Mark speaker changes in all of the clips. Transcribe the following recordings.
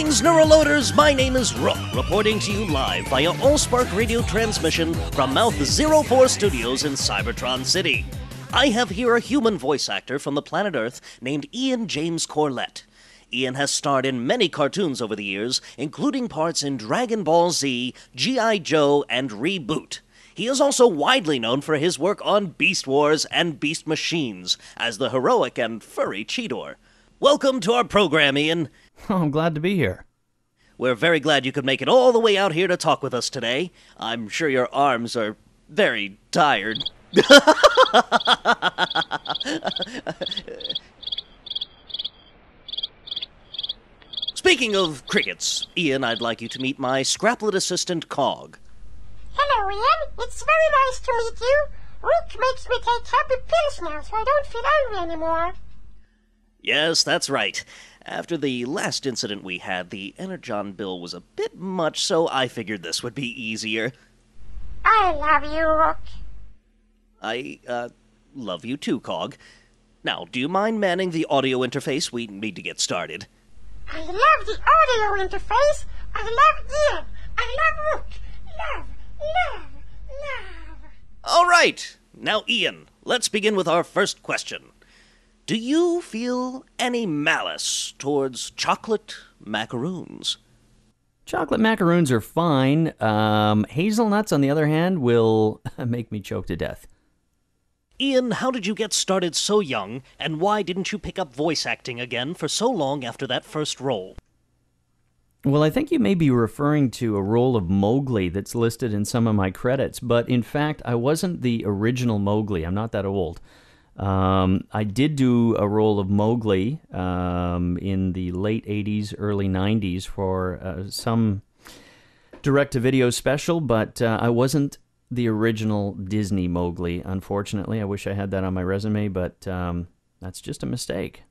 Speaker 1: Greetings, Neuroloaders! My name is Rook, reporting to you live via Allspark radio transmission from Mouth 04 Studios in Cybertron City. I have here a human voice actor from the planet Earth named Ian James Corlett. Ian has starred in many cartoons over the years, including parts in Dragon Ball Z, G.I. Joe, and Reboot. He is also widely known for his work on Beast Wars and Beast Machines as the heroic and furry Cheetor. Welcome to our program, Ian.
Speaker 2: Oh, I'm glad to be here.
Speaker 1: We're very glad you could make it all the way out here to talk with us today. I'm sure your arms are very tired. Speaking of crickets, Ian, I'd like you to meet my scraplet assistant, Cog.
Speaker 3: Hello, Ian. It's very nice to meet you. Rook makes me take happy pills now, so I don't feel angry anymore.
Speaker 1: Yes, that's right. After the last incident we had, the Energon bill was a bit much, so I figured this would be easier.
Speaker 3: I love you, Rook.
Speaker 1: I love you too, Cog. Now, do you mind manning the audio interface? We need to get started.
Speaker 3: I love the audio interface. I love Ian. I love Rook. Love, love, love.
Speaker 1: All right. Now, Ian, let's begin with our first question. Do you feel any malice towards chocolate macaroons?
Speaker 2: Chocolate macaroons are fine. Hazelnuts, on the other hand, will make me choke to death.
Speaker 1: Ian, how did you get started so young, and why didn't you pick up voice acting again for so long after that first role?
Speaker 2: Well, I think you may be referring to a role of Mowgli that's listed in some of my credits, but in fact, I wasn't the original Mowgli. I'm not that old. I did do a role of Mowgli in the late 80s, early 90s for some direct-to-video special, but I wasn't the original Disney Mowgli, unfortunately. I wish I had that on my resume, but that's just a mistake.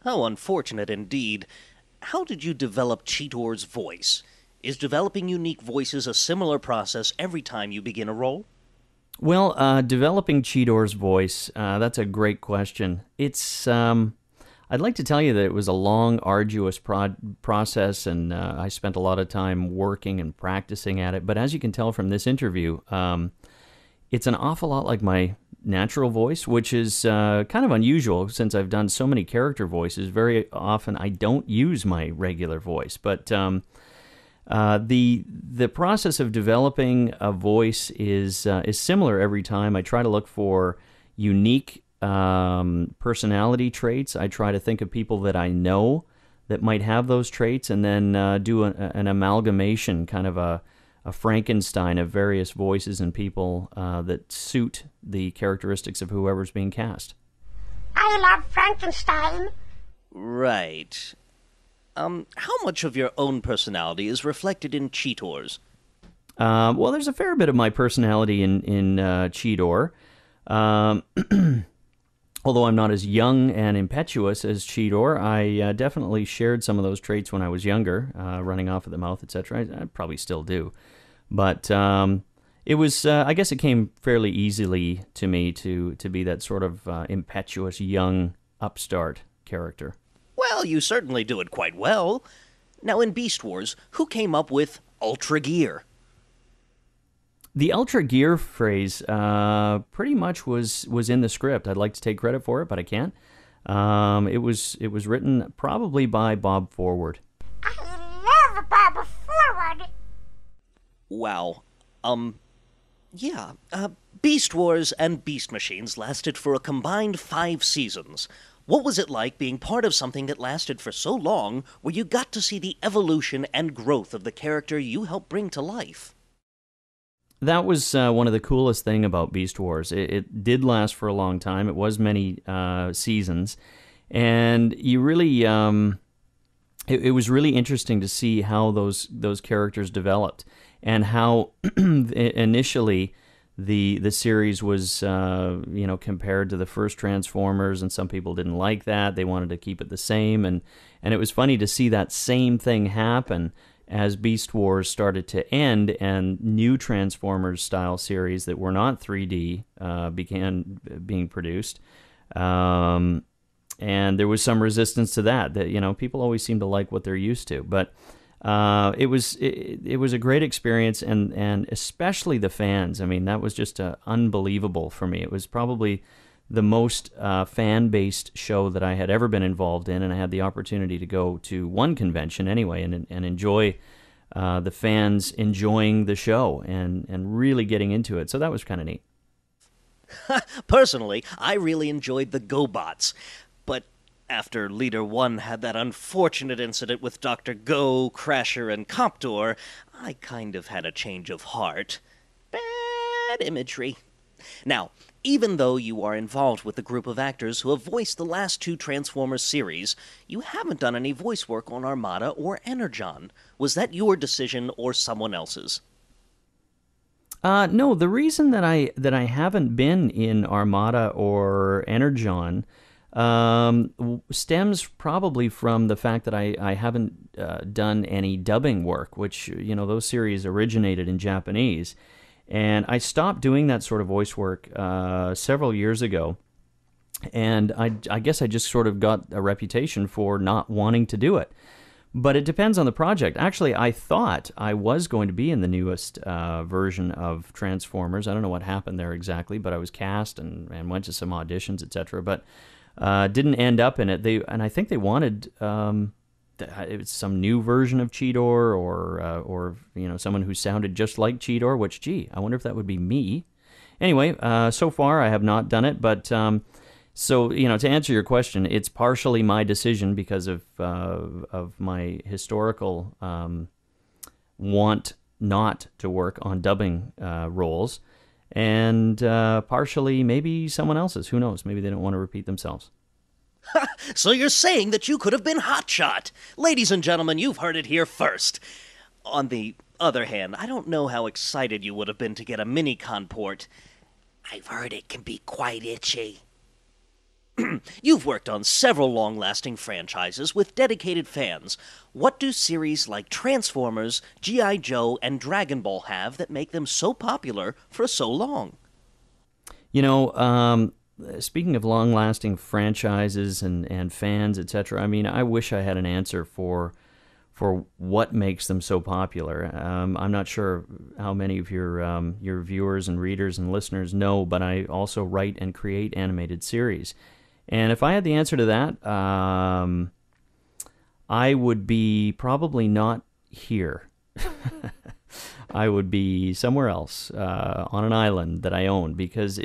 Speaker 1: How unfortunate indeed. How did you develop Cheetor's voice? Is developing unique voices a similar process every time you begin a role?
Speaker 2: Well, developing Cheetor's voice, that's a great question. It's, I'd like to tell you that it was a long, arduous process, and I spent a lot of time working and practicing at it. But as you can tell from this interview, it's an awful lot like my natural voice, which is kind of unusual since I've done so many character voices. Very often I don't use my regular voice, but the process of developing a voice is similar every time. I try to look for unique personality traits. I try to think of people that I know that might have those traits, and then do an amalgamation, kind of a Frankenstein of various voices and people that suit the characteristics of whoever's being cast.
Speaker 3: I love Frankenstein.
Speaker 1: Right. How much of your own personality is reflected in Cheetor's?
Speaker 2: Well, there's a fair bit of my personality in Cheetor. Although I'm not as young and impetuous as Cheetor, I definitely shared some of those traits when I was younger, running off at the mouth, etc. I probably still do. But it was, I guess it came fairly easily to me to be that sort of impetuous, young, upstart character.
Speaker 1: Well, you certainly do it quite well. Now, in Beast Wars, who came up with Ultra Gear?
Speaker 2: The Ultra Gear phrase pretty much was in the script. I'd like to take credit for it, but I can't. It was written probably by Bob Forward.
Speaker 3: I love Bob Forward.
Speaker 1: Wow. Yeah. Beast Wars and Beast Machines lasted for a combined 5 seasons. What was it like being part of something that lasted for so long, where you got to see the evolution and growth of the character you helped bring to life?
Speaker 2: That was one of the coolest thing about Beast Wars. It did last for a long time. It was many seasons, and you really, it was really interesting to see how those characters developed, and how initially the series was compared to the first Transformers, and some people didn't like that. They wanted to keep it the same, and it was funny to see that same thing happen as Beast Wars started to end and new Transformers-style series that were not 3D began being produced. and there was some resistance to that. That people always seem to like what they're used to, but it was a great experience, and especially the fans. I mean, that was just unbelievable for me. It was probably the most fan-based show that I had ever been involved in, and I had the opportunity to go to one convention anyway and enjoy the fans enjoying the show and really getting into it. So that was kind of neat.
Speaker 1: Personally, I really enjoyed the GoBots, but after Leader 1 had that unfortunate incident with Dr. Go, Crasher, and Coptor, I kind of had a change of heart. Bad imagery. Now, even though you are involved with the group of actors who have voiced the last 2 Transformers series, you haven't done any voice work on Armada or Energon. Was that your decision or someone else's?
Speaker 2: No, the reason that I haven't been in Armada or Energon stems probably from the fact that I haven't done any dubbing work, which, those series originated in Japanese. And I stopped doing that sort of voice work several years ago. And I guess I just sort of got a reputation for not wanting to do it. But it depends on the project. Actually, I thought I was going to be in the newest version of Transformers. I don't know what happened there exactly, but I was cast and went to some auditions, etc. But didn't end up in it. And I think they wanted it was some new version of Cheetor, or someone who sounded just like Cheetor. Which, I wonder if that would be me. Anyway, so far I have not done it, but. So, to answer your question, it's partially my decision because of my historical want not to work on dubbing roles, and partially maybe someone else's. Who knows? Maybe they don't want to repeat themselves.
Speaker 1: So you're saying that you could have been hotshot. Ladies and gentlemen, you've heard it here first. On the other hand, I don't know how excited you would have been to get a mini-con port. I've heard it can be quite itchy. You've worked on several long-lasting franchises with dedicated fans. What do series like Transformers, G.I. Joe, and Dragon Ball have that make them so popular for so long?
Speaker 2: Speaking of long-lasting franchises and fans, etc., I mean, I wish I had an answer for what makes them so popular. I'm not sure how many of your viewers and readers and listeners know, but I also write and create animated series. And if I had the answer to that, I would be probably not here. I would be somewhere else on an island that I own, because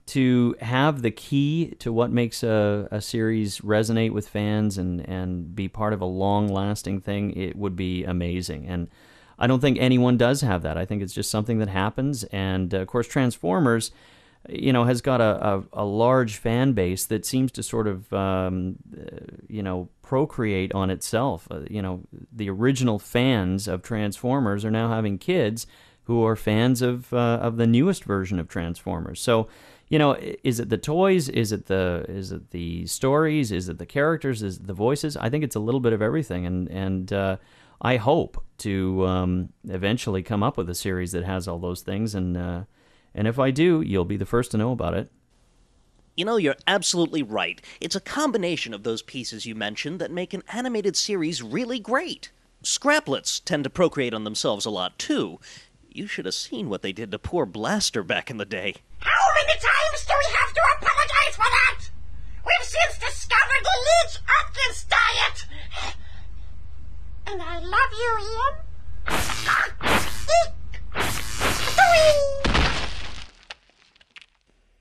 Speaker 2: to have the key to what makes a series resonate with fans and be part of a long-lasting thing, it would be amazing. And I don't think anyone does have that. I think it's just something that happens. And of course, Transformers, has got a large fan base that seems to sort of, procreate on itself. The original fans of Transformers are now having kids who are fans of the newest version of Transformers. So, is it the toys? Is it the stories? Is it the characters? Is it the voices? I think it's a little bit of everything, and I hope to eventually come up with a series that has all those things, and if I do, you'll be the first to know about it.
Speaker 1: You're absolutely right. It's a combination of those pieces you mentioned that make an animated series really great. Scraplets tend to procreate on themselves a lot, too. You should have seen what they did to poor Blaster back in the day.
Speaker 3: How many times do we have to apologize for that? We've since discovered the Leech Atkins diet. And I love you, Ian.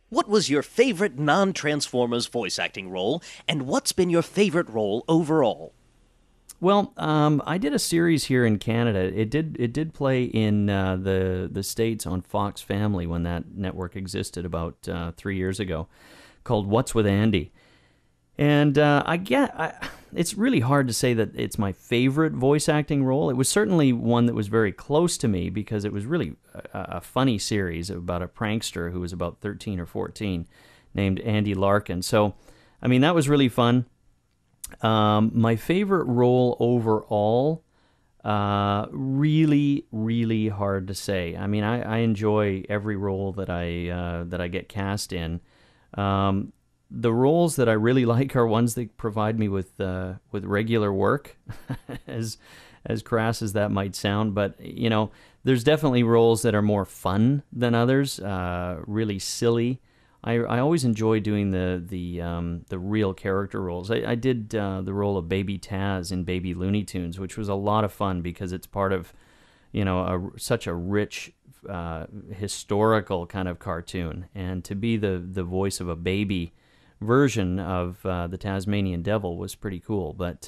Speaker 1: What was your favorite non-Transformers voice acting role, and what's been your favorite role overall?
Speaker 2: Well, I did a series here in Canada. It did play in the States on Fox Family when that network existed about 3 years ago, called What's with Andy. And it's really hard to say that it's my favorite voice acting role. It was certainly one that was very close to me because it was really a funny series about a prankster who was about 13 or 14 named Andy Larkin. So, I mean, that was really fun. My favorite role overall, really, really hard to say. I mean, I enjoy every role that I get cast in. the roles that I really like are ones that provide me with regular work, as crass as that might sound. But there's definitely roles that are more fun than others, really silly. I always enjoy doing the real character roles. I did the role of Baby Taz in Baby Looney Tunes, which was a lot of fun because it's part of such a rich historical kind of cartoon, and to be the voice of a baby version of the Tasmanian Devil was pretty cool. But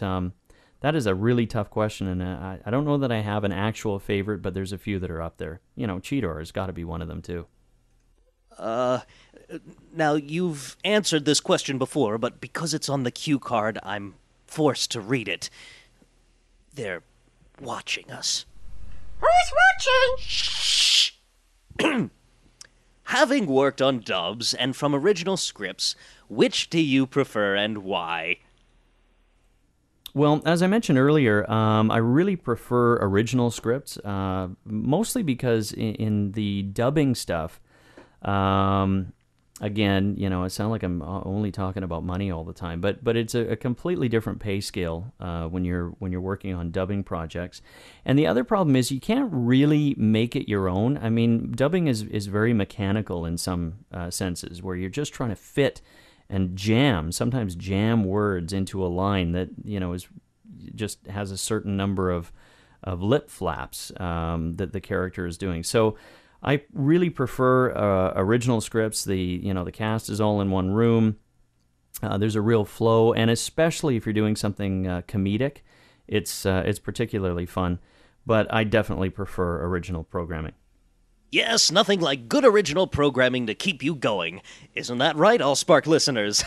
Speaker 2: that is a really tough question, and I don't know that I have an actual favorite, but there's a few that are up there. Cheetor has got to be one of them too.
Speaker 1: Now, you've answered this question before, but because it's on the cue card, I'm forced to read it. They're watching us.
Speaker 3: Who's watching?
Speaker 1: Shh! Having worked on dubs and from original scripts, which do you prefer and why?
Speaker 2: Well, as I mentioned earlier, I really prefer original scripts, mostly because in the dubbing stuff, again, it sounds like I'm only talking about money all the time, but it's a completely different pay scale when you're working on dubbing projects. And the other problem is you can't really make it your own. I mean, dubbing is very mechanical in some senses, where you're just trying to fit and sometimes jam words into a line that is just has a certain number of lip flaps that the character is doing. So I really prefer original scripts. The cast is all in one room. There's a real flow, and especially if you're doing something comedic, it's particularly fun. But I definitely prefer original programming.
Speaker 1: Yes, nothing like good original programming to keep you going. Isn't that right, Allspark listeners?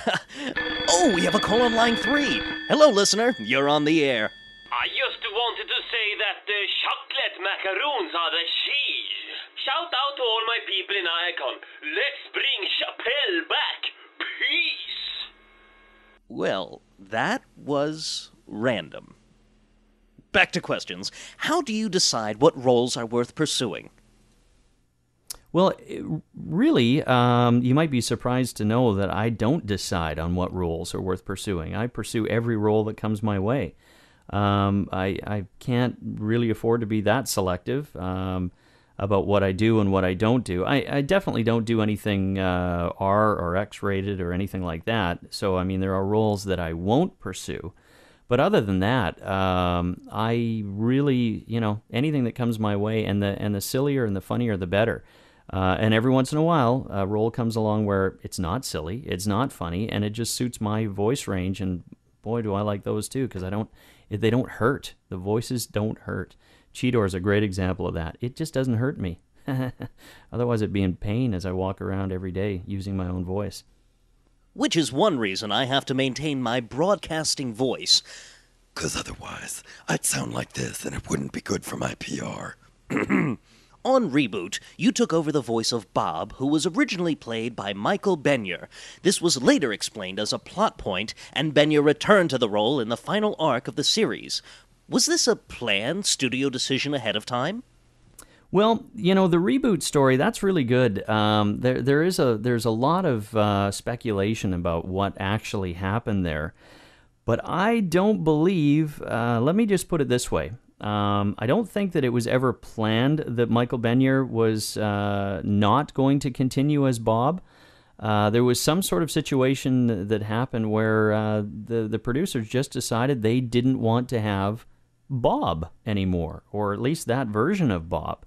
Speaker 1: Oh, we have a call on line 3. Hello, listener. You're on the air.
Speaker 4: I just wanted to say that the chocolate macaroons are the cheese. Shout out to all my people in Icon. Let's bring Chappelle back. Peace.
Speaker 1: Well, that was random. Back to questions. How do you decide what roles are worth pursuing?
Speaker 2: Well, really, you might be surprised to know that I don't decide on what roles are worth pursuing. I pursue every role that comes my way. I can't really afford to be that selective about what I do and what I don't do. I definitely don't do anything R or X-rated or anything like that. So, I mean, there are roles that I won't pursue. But other than that, I really, anything that comes my way, and the sillier and the funnier, the better. And every once in a while, a role comes along where it's not silly, it's not funny, and it just suits my voice range. And boy, do I like those too, because they don't hurt. The voices don't hurt. Cheetor is a great example of that. It just doesn't hurt me. Otherwise, it'd be in pain as I walk around every day using my own voice.
Speaker 1: Which is one reason I have to maintain my broadcasting voice.
Speaker 5: 'Cause otherwise, I'd sound like this, and it wouldn't be good for my PR.
Speaker 1: On Reboot, you took over the voice of Bob, who was originally played by Michael Benyer. This was later explained as a plot point, and Benyer returned to the role in the final arc of the series. Was this a planned studio decision ahead of time?
Speaker 2: Well, the reboot story, that's really good. There's a lot of speculation about what actually happened there. But I don't believe, let me just put it this way. I don't think that it was ever planned that Michael Benyer was not going to continue as Bob. There was some sort of situation that happened where the producers just decided they didn't want to have Bob anymore, or at least that version of Bob.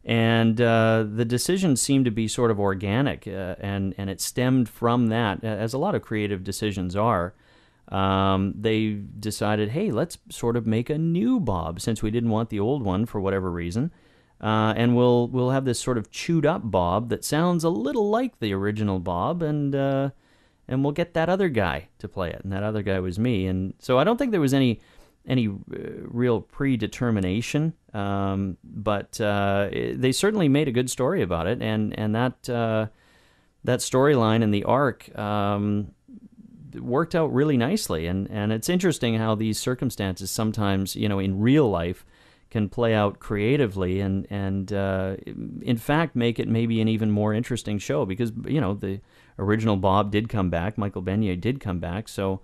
Speaker 2: And the decision seemed to be sort of organic, and it stemmed from that, as a lot of creative decisions are. They decided, hey, let's sort of make a new Bob, since we didn't want the old one for whatever reason. And we'll have this sort of chewed up Bob that sounds a little like the original Bob, and we'll get that other guy to play it. And that other guy was me. And so I don't think there was any real predetermination, but they certainly made a good story about it, and that storyline and the arc worked out really nicely. And it's interesting how these circumstances sometimes, in real life, can play out creatively and in fact make it maybe an even more interesting show, because the original Bob did come back, Michael Beignet did come back, so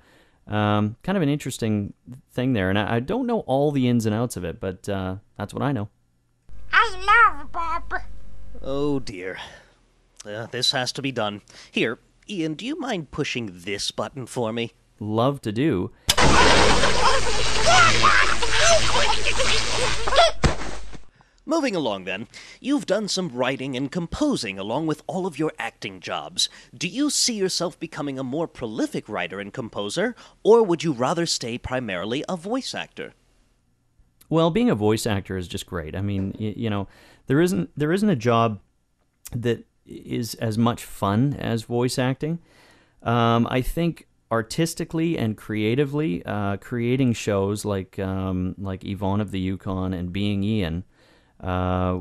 Speaker 2: kind of an interesting thing there, and I don't know all the ins and outs of it, but that's what I know.
Speaker 3: I love Bob.
Speaker 1: Oh dear. This has to be done. Here, Ian, do you mind pushing this button for me?
Speaker 2: Love to do.
Speaker 1: Moving along then, you've done some writing and composing along with all of your acting jobs. Do you see yourself becoming a more prolific writer and composer, or would you rather stay primarily a voice actor?
Speaker 2: Well, being a voice actor is just great. I mean, there isn't a job that is as much fun as voice acting. I think artistically and creatively, creating shows like Yvonne of the Yukon and Being Ian,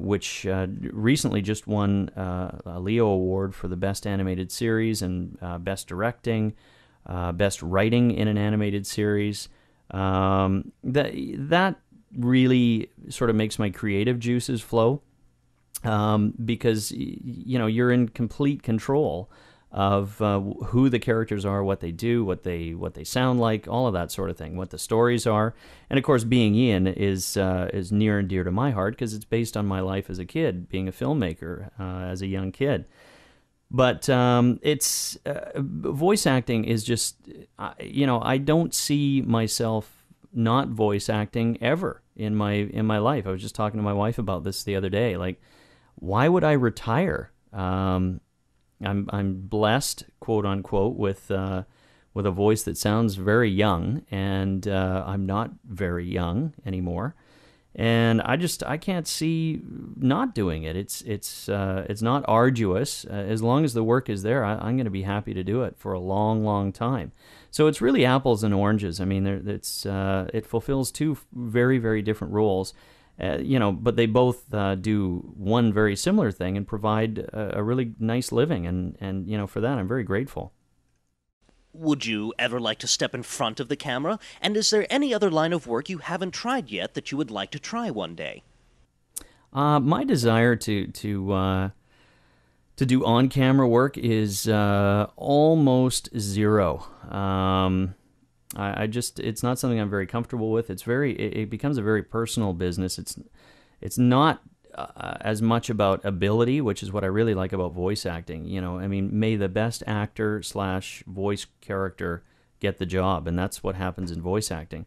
Speaker 2: which recently just won a Leo Award for the Best Animated Series and Best Directing, Best Writing in an Animated Series. That really sort of makes my creative juices flow, because you're in complete control of who the characters are, what they do, what they sound like, all of that sort of thing, what the stories are. And of course, Being Ian is near and dear to my heart because it's based on my life as a kid, being a filmmaker as a young kid. But it's voice acting is just, I don't see myself not voice acting ever in my life. I was just talking to my wife about this the other day. Like, why would I retire? I'm blessed, quote unquote, with a voice that sounds very young, and I'm not very young anymore. And I can't see not doing it. It's not arduous. As long as the work is there, I'm going to be happy to do it for a long, long time. So it's really apples and oranges. I mean, it fulfills two very, very different roles, but they both do one very similar thing and provide a really nice living. And for that, I'm very grateful.
Speaker 1: Would you ever like to step in front of the camera? And is there any other line of work you haven't tried yet that you would like to try one day?
Speaker 2: My desire to do on-camera work is almost zero. It's not something I'm very comfortable with. It becomes a very personal business. It's not as much about ability, which is what I really like about voice acting. I mean, may the best actor / voice character get the job, and that's what happens in voice acting.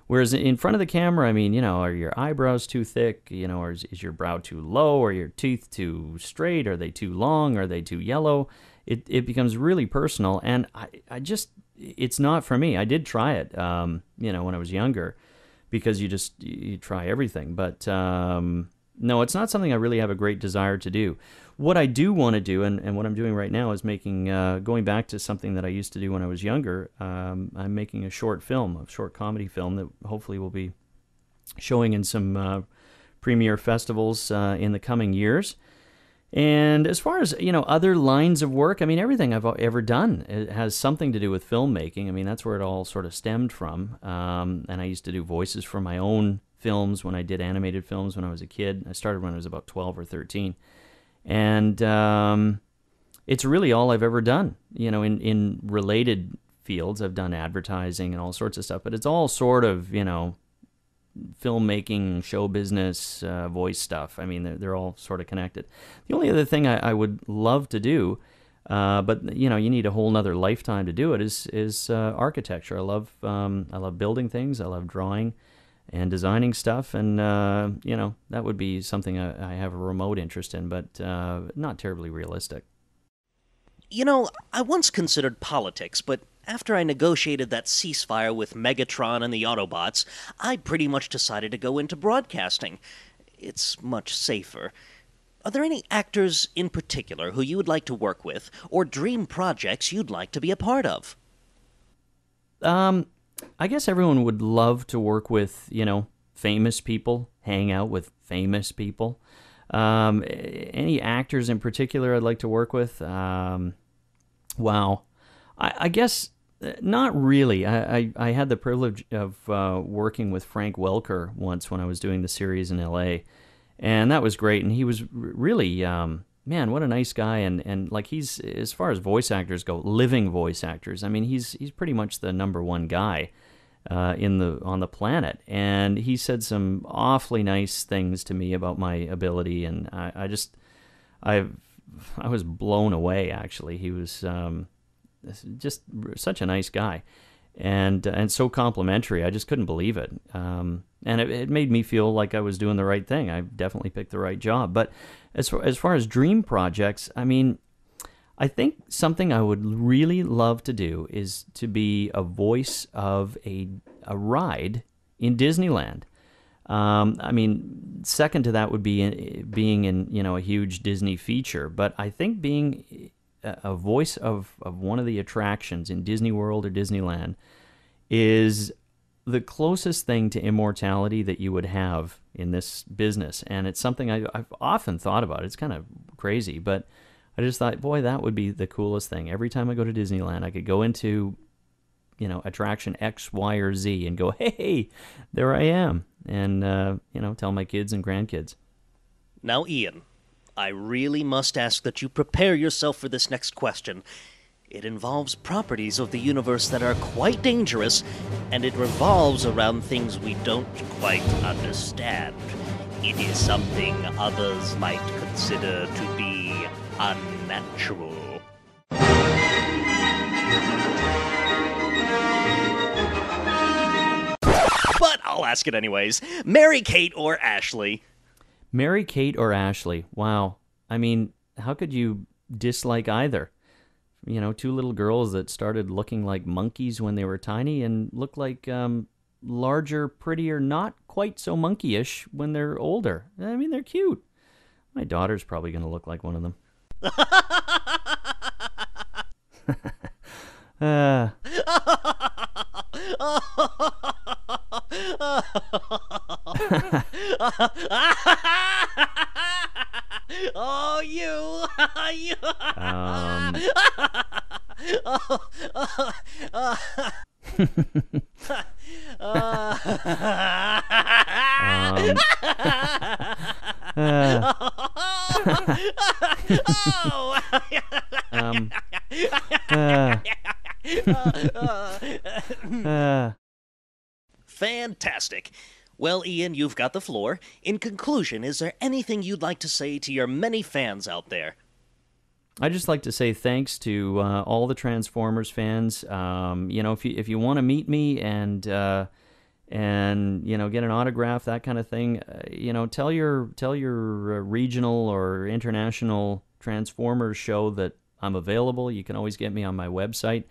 Speaker 2: Whereas in front of the camera, I mean, are your eyebrows too thick? Or is your brow too low? Are your teeth too straight? Are they too long? Are they too yellow? It becomes really personal, and it's not for me. I did try it, when I was younger, because you try everything, but no, it's not something I really have a great desire to do. What I do want to do, and what I'm doing right now, is going back to something that I used to do when I was younger. I'm making a short comedy film that hopefully will be showing in some premiere festivals in the coming years. And as far as, other lines of work, I mean, everything I've ever done has something to do with filmmaking. I mean, that's where it all sort of stemmed from. And I used to do voices for my own films when I did animated films when I was a kid. I started when I was about 12 or 13. And it's really all I've ever done. In related fields, I've done advertising and all sorts of stuff, but it's all sort of, filmmaking, show business, voice stuff. I mean, they're all sort of connected. The only other thing I would love to do, but you need a whole nother lifetime to do it, is architecture. I love building things. I love drawing and designing stuff, and that would be something I have a remote interest in, but not terribly realistic.
Speaker 1: I once considered politics, but after I negotiated that ceasefire with Megatron and the Autobots, I pretty much decided to go into broadcasting. It's much safer. Are there any actors in particular who you would like to work with, or dream projects you'd like to be a part of?
Speaker 2: I guess everyone would love to work with, famous people, hang out with famous people. Any actors in particular I'd like to work with? Wow. I guess Not really. I had the privilege of working with Frank Welker once when I was doing the series in L.A., and that was great. And he was really, man, what a nice guy. And like he's, as far as voice actors go, living voice actors, I mean, he's pretty much the number one guy on the planet. And he said some awfully nice things to me about my ability, and I was blown away, actually. He was just such a nice guy, and so complimentary. I just couldn't believe it. And it made me feel like I was doing the right thing. I definitely picked the right job. But as far as dream projects, I mean, I think something I would really love to do is to be a voice of a ride in Disneyland. I mean, second to that would be being in, a huge Disney feature. But I think being a voice of one of the attractions in Disney World or Disneyland is the closest thing to immortality that you would have in this business. And it's something I've often thought about. It's kind of crazy, but I just thought, boy, that would be the coolest thing. Every time I go to Disneyland, I could go into, attraction X, Y, or Z and go, hey, there I am. And, tell my kids and grandkids.
Speaker 1: Now, Ian, I really must ask that you prepare yourself for this next question. It involves properties of the universe that are quite dangerous, and it revolves around things we don't quite understand. It is something others might consider to be unnatural. But I'll ask it anyways. Mary Kate or Ashley?
Speaker 2: Mary Kate or Ashley? Wow. I mean, how could you dislike either? Two little girls that started looking like monkeys when they were tiny and look like larger, prettier, not quite so monkeyish when they're older. I mean, they're cute. My daughter's probably going to look like one of them.
Speaker 1: Oh, you. Fantastic. Well, Ian, you've got the floor. In conclusion, is there anything you'd like to say to your many fans out there?
Speaker 2: I'd just like to say thanks to all the Transformers fans. If you want to meet me and get an autograph, that kind of thing, tell your regional or international Transformers show that I'm available. You can always get me on my website,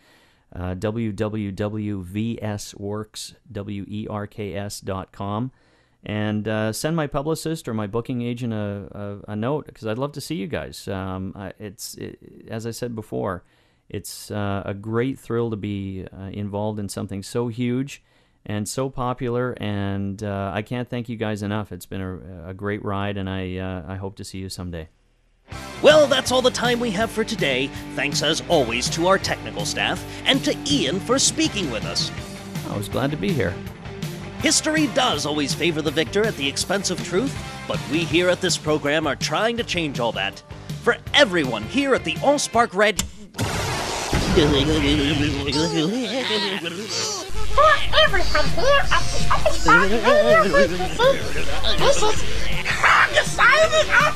Speaker 2: www.vsworks.com, and send my publicist or my booking agent a note, because I'd love to see you guys. As I said before, it's a great thrill to be involved in something so huge and so popular, and I can't thank you guys enough. It's been a great ride, and I hope to see you someday.
Speaker 1: Well, that's all the time we have for today. Thanks as always to our technical staff, and to Ian for speaking with us.
Speaker 2: I was glad to be here.
Speaker 1: History does always favor the victor at the expense of truth, but we here at this program are trying to change all that. For everyone here at the Allspark Radio...
Speaker 3: For everyone here at the Allspark Radio Frequency, this is Kong signing up.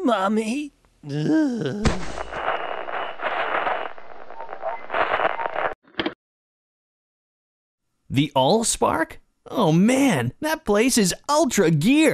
Speaker 1: Mommy?
Speaker 2: The Allspark? Oh man, that place is ultra gear!